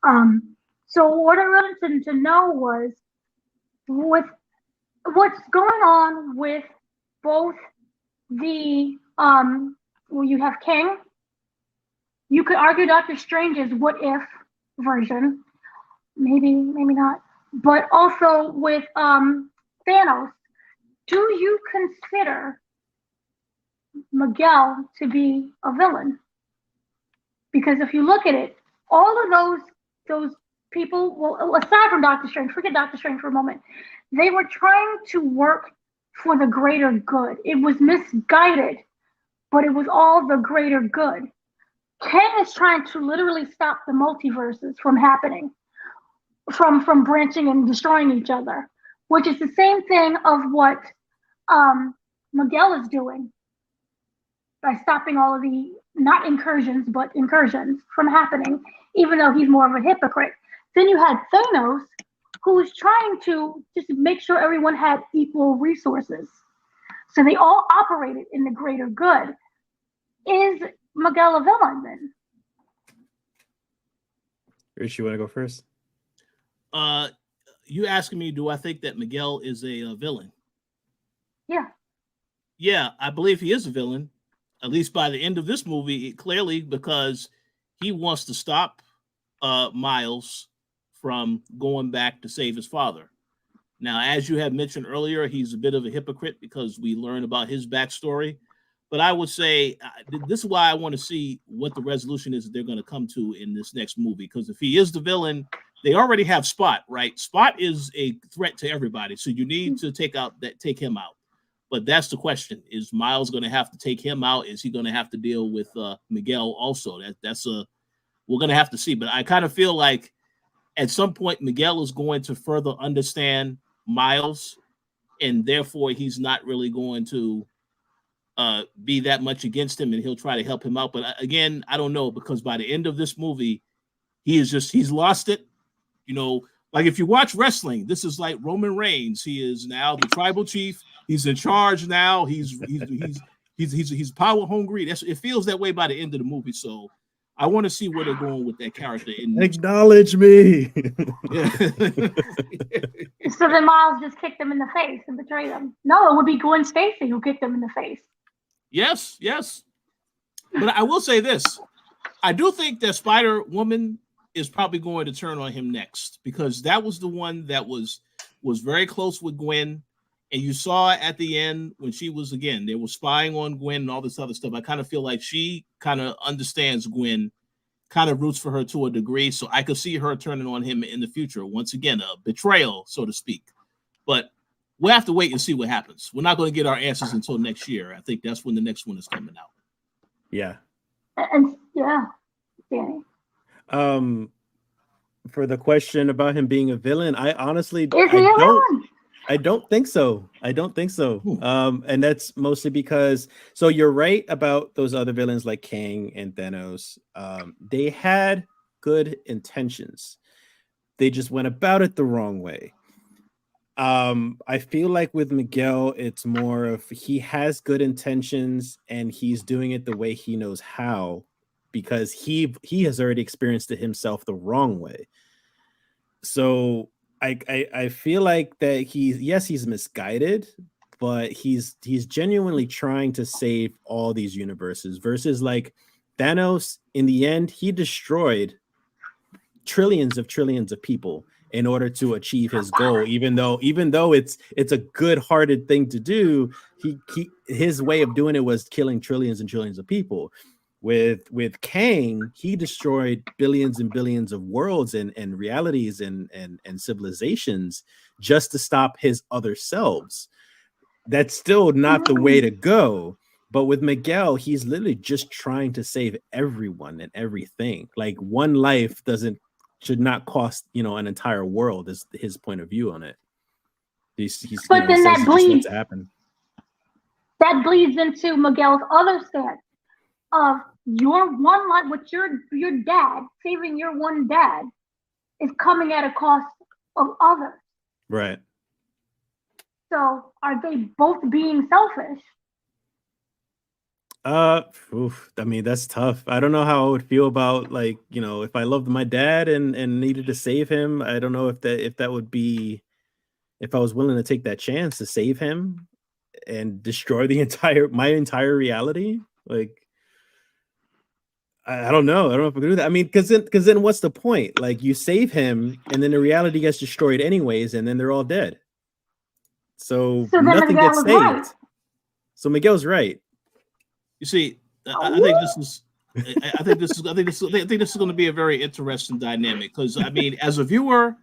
So what I wanted to know was with what's going on with both the well, you have King. You could argue Doctor Strange's what if version, maybe not, but also with Thanos. Do you consider Miguel to be a villain? Because if you look at it, all of those people, well, aside from Doctor Strange, forget Doctor Strange for a moment, they were trying to work for the greater good. It was misguided, but it was all the greater good. Kang is trying to literally stop the multiverses from happening, from branching and destroying each other, which is the same thing of what Miguel is doing by stopping all of the not incursions but incursions from happening, even though he's more of a hypocrite. Then you had Thanos, who was trying to just make sure everyone had equal resources. So they all operated in the greater good. Is Miguel a villain then? Rich, you want to go first? You asking me, do I think that Miguel is a villain? Yeah. Yeah, I believe he is a villain, at least by the end of this movie, clearly, because he wants to stop Miles from going back to save his father. Now, as you had mentioned earlier, he's a bit of a hypocrite because we learn about his backstory. But I would say this is why I want to see what the resolution is that they're going to come to in this next movie. Because if he is the villain, they already have Spot, right? Spot is a threat to everybody, so you need to take him out. But that's the question: is Miles going to have to take him out? Is he going to have to deal with Miguel also? We're going to have to see. But I kind of feel like at some point Miguel is going to further understand Miles, and therefore he's not really going to be that much against him, and he'll try to help him out. But again, I don't know, because by the end of this movie, he's lost it. You know, like if you watch wrestling, this is like Roman Reigns. He is now the tribal chief. He's in charge now. He's power hungry. It feels that way by the end of the movie. So I want to see where they're going with that character. Acknowledge me. Yeah. So then Miles just kicked them in the face and betrayed them. No, it would be Gwen Stacy who kicked them in the face. Yes. But I will say this. I do think that Spider-Woman is probably going to turn on him next, because that was the one that was very close with Gwen. And you saw at the end when she was, again, they were spying on Gwen and all this other stuff. I kind of feel like she kind of understands Gwen, kind of roots for her to a degree. So I could see her turning on him in the future. Once again, a betrayal, so to speak. But we'll have to wait and see what happens. We're not going to get our answers until next year. I think that's when the next one is coming out. Yeah. And yeah, Danny. For the question about him being a villain, I honestly I don't think so. And that's mostly because, so you're right about those other villains like Kang and Thanos. They had good intentions. They just went about it the wrong way. I feel like with Miguel, it's more of he has good intentions and he's doing it the way he knows how, because he has already experienced it himself the wrong way. So I feel like that he's misguided, but he's genuinely trying to save all these universes, versus like Thanos. In the end, he destroyed trillions of people in order to achieve his goal. Even though it's a good-hearted thing to do, his way of doing it was killing trillions and trillions of people. With Kang, he destroyed billions and billions of worlds and realities and civilizations just to stop his other selves. That's still not the way to go. But with Miguel, he's literally just trying to save everyone and everything. Like, one life should not cost, an entire world, is his point of view on it. But then that bleeds to happen. That bleeds into Miguel's other stance of your one life, with your dad, saving your one dad is coming at a cost of others. Right. So are they both being selfish? I mean, that's tough. I don't know how I would feel about, like, if I loved my dad and needed to save him. I don't know if that would be, if I was willing to take that chance to save him and destroy my entire reality. Like, I don't know. I don't know if I can do that. I mean, because then what's the point? Like, you save him, and then the reality gets destroyed anyways, and then they're all dead. So then nothing Miguel gets was saved. right. So Miguel's right. You see, I think this is. I think this is going to be a very interesting dynamic because I mean, as a viewer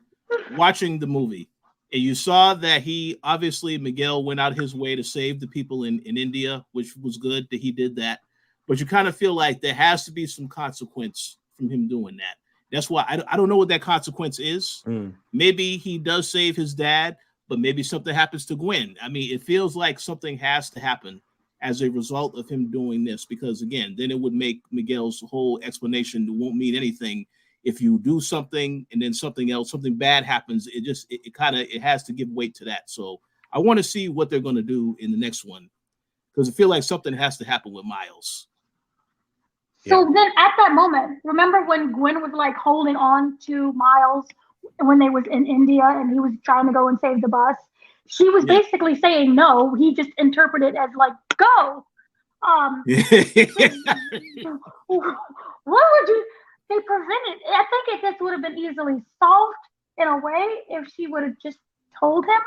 watching the movie, and you saw that Miguel went out his way to save the people in India, which was good that he did that. But you kind of feel like there has to be some consequence from him doing that. That's why I don't know what that consequence is. Maybe he does save his dad, but maybe something happens to Gwen. I mean, it feels like something has to happen as a result of him doing this, because again, then it would make Miguel's whole explanation won't mean anything. If you do something and then something bad happens, it has to give weight to that. So I want to see what they're going to do in the next one, because I feel like something has to happen with Miles. So then at that moment, remember when Gwen was like holding on to Miles when they was in India and he was trying to go and save the bus? She was basically saying no. He just interpreted it as like, go. What would you, they prevented, I think this would have been easily solved in a way if she would have just told him.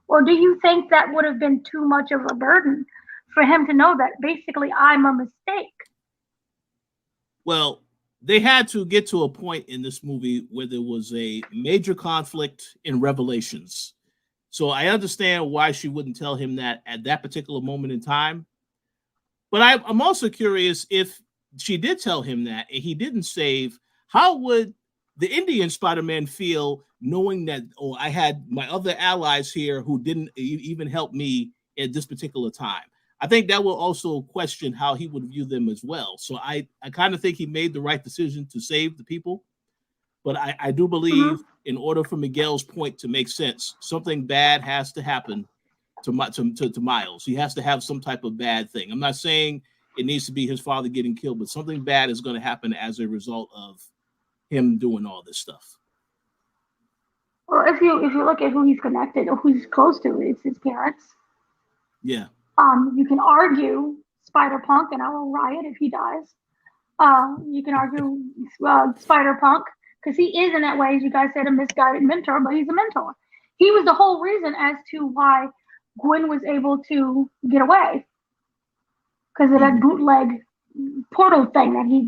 Or do you think that would have been too much of a burden for him to know that basically I'm a mistake? Well, they had to get to a point in this movie where there was a major conflict in Revelations. So I understand why she wouldn't tell him that at that particular moment in time. But I'm also curious, if she did tell him that and he didn't save, how would the Indian Spider-Man feel knowing that, I had my other allies here who didn't even help me at this particular time? I think that will also question how he would view them as well. So I kind of think he made the right decision to save the people. But I do believe in order for Miguel's point to make sense, something bad has to happen to Miles. He has to have some type of bad thing. I'm not saying it needs to be his father getting killed, but something bad is going to happen as a result of him doing all this stuff. Well, if you look at who he's connected or who he's close to, it's his parents. Yeah. You can argue Spider-Punk, and I will riot if he dies. You can argue Spider-Punk, because he is in that way, as you guys said, a misguided mentor, but he's a mentor. He was the whole reason as to why Gwen was able to get away, because of that bootleg portal thing that he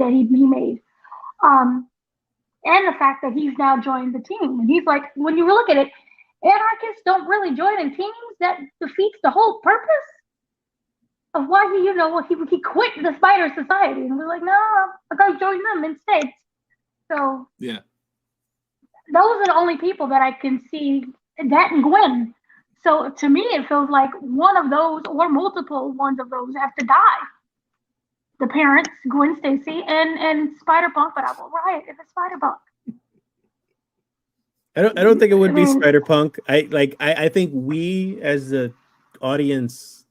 made. And the fact that he's now joined the team. And he's like, when you look at it, anarchists don't really join in teams. That defeats the whole purpose of why he quit the Spider Society. And we're like, no, I gotta join them instead. So yeah, those are the only people that I can see, that and Gwen. So to me, it feels like one of those or multiple ones of those have to die. The parents, Gwen Stacy, and Spider-Punk, but I will riot if it's Spider-Punk. I don't think it would be Spider-Punk. I think we as the audience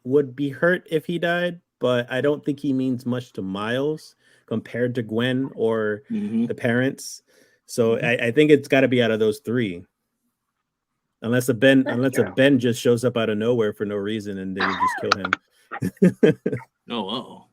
would be hurt if he died, but I don't think he means much to Miles compared to Gwen or the parents. So I think it's got to be out of those three, unless a Ben just shows up out of nowhere for no reason and then you just kill him. Oh.